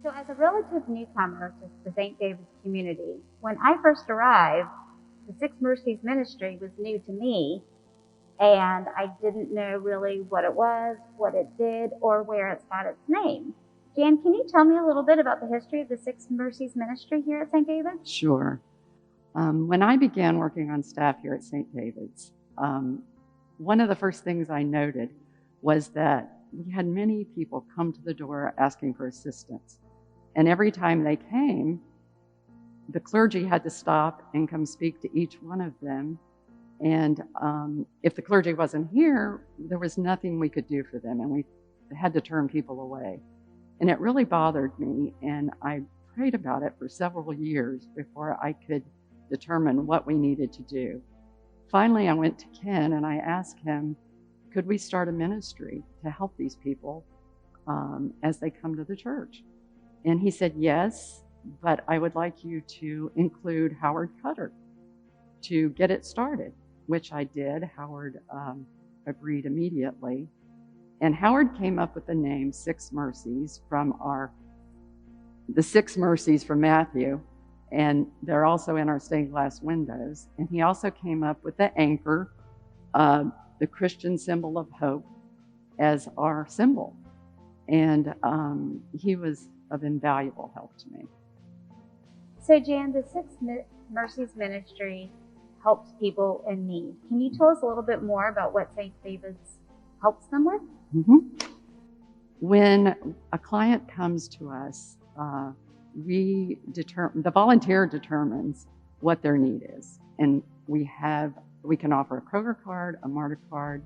So, as a relative newcomer to the St. David's community, when I first arrived, the Six Mercies Ministry was new to me, and I didn't know really what it was, what it did, or where it got its name. Jan, can you tell me a little bit about the history of the Six Mercies Ministry here at St. David's? Sure. When I began working on staff here at St. David's, one of the first things I noted was that we had many people come to the door asking for assistance. And every time they came, the clergy had to stop and come speak to each one of them. And if the clergy wasn't here, there was nothing we could do for them, and we had to turn people away. And it really bothered me, and I prayed about it for several years before I could determine what we needed to do. Finally, I went to Ken and I asked him, could we start a ministry to help these people as they come to the church? And he said, yes, but I would like you to include Howard Cutter to get it started, which I did. Howard agreed immediately. And Howard came up with the name Six Mercies from the Six Mercies from Matthew, and they're also in our stained glass windows. And he also came up with the anchor, the Christian symbol of hope, as our symbol. And he was of invaluable help to me. So, Jan, the Six Mercies Ministry helps people in need. Can you tell us a little bit more about what St. David's helps them with? Mm-hmm. When a client comes to us, the volunteer determines what their need is, and we can offer a Kroger card, a MARTA card,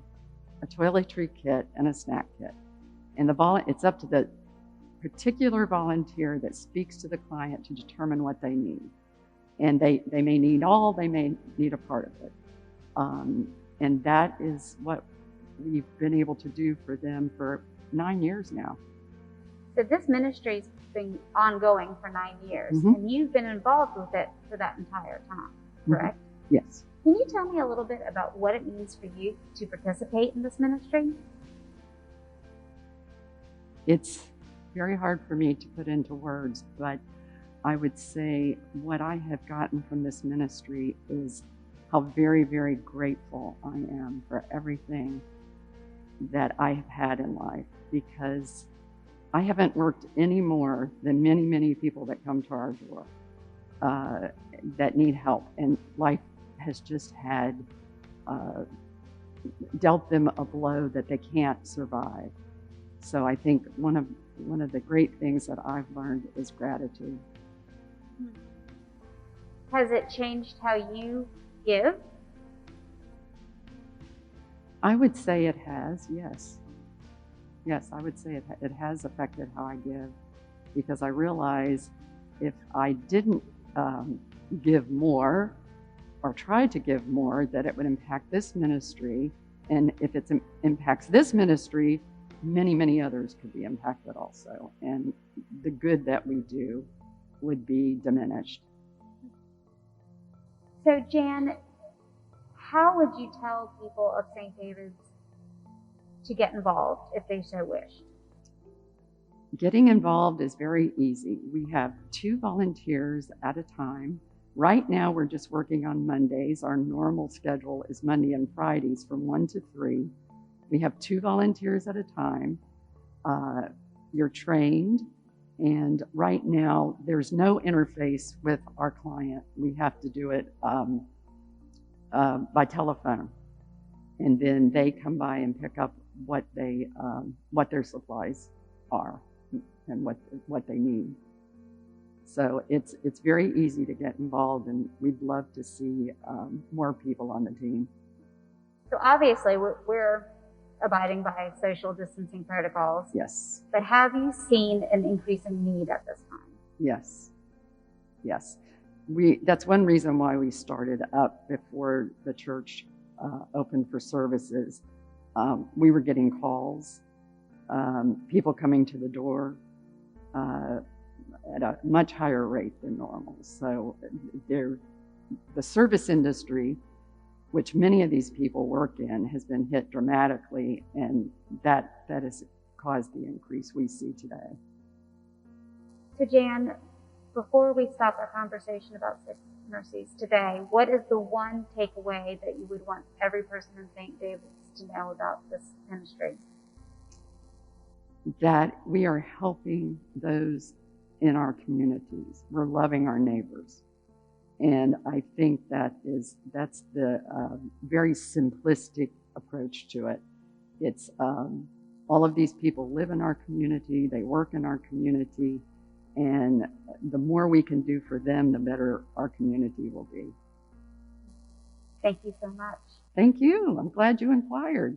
a toiletry kit, and a snack kit. And it's up to the particular volunteer that speaks to the client to determine what they need. And they may need all, they may need a part of it. And that is what we've been able to do for them for 9 years now. So this ministry's been ongoing for 9 years, Mm-hmm. and you've been involved with it for that entire time, correct? Mm-hmm. Yes. Can you tell me a little bit about what it means for you to participate in this ministry? It's very hard for me to put into words, but I would say what I have gotten from this ministry is how very, very grateful I am for everything that I have had in life, because I haven't worked any more than many, many people that come to our door that need help, and life has just had dealt them a blow that they can't survive. So I think one of the great things that I've learned is gratitude. Has it changed how you give? I would say it has, yes. Yes, I would say it has affected how I give, because I realize if I didn't give more or try to give more, that it would impact this ministry. And if it impacts this ministry, many, many others could be impacted also. And the good that we do would be diminished. So, Jan, how would you tell people of St. David's to get involved if they so wished? Getting involved is very easy. We have 2 volunteers at a time. Right now, we're just working on Mondays. Our normal schedule is Monday and Fridays from 1 to 3. We have 2 volunteers at a time. You're trained, and right now there's no interface with our client. We have to do it by telephone, and then they come by and pick up what their supplies are and what they need. So it's very easy to get involved, and we'd love to see more people on the team. So obviously we're abiding by social distancing protocols. Yes. But have you seen an increase in need at this time? Yes. Yes. That's one reason why we started up before the church opened for services. We were getting calls, people coming to the door at a much higher rate than normal. So the service industry, which many of these people work in, has been hit dramatically, and that has caused the increase we see today. So, Jan, before we stop our conversation about Six Mercies today, what is the one takeaway that you would want every person in St. David's to know about this ministry? That we are helping those in our communities. We're loving our neighbors. And I think that's the very simplistic approach to it. It's all of these people live in our community, they work in our community, and the more we can do for them, the better our community will be. Thank you so much. Thank you. I'm glad you inquired.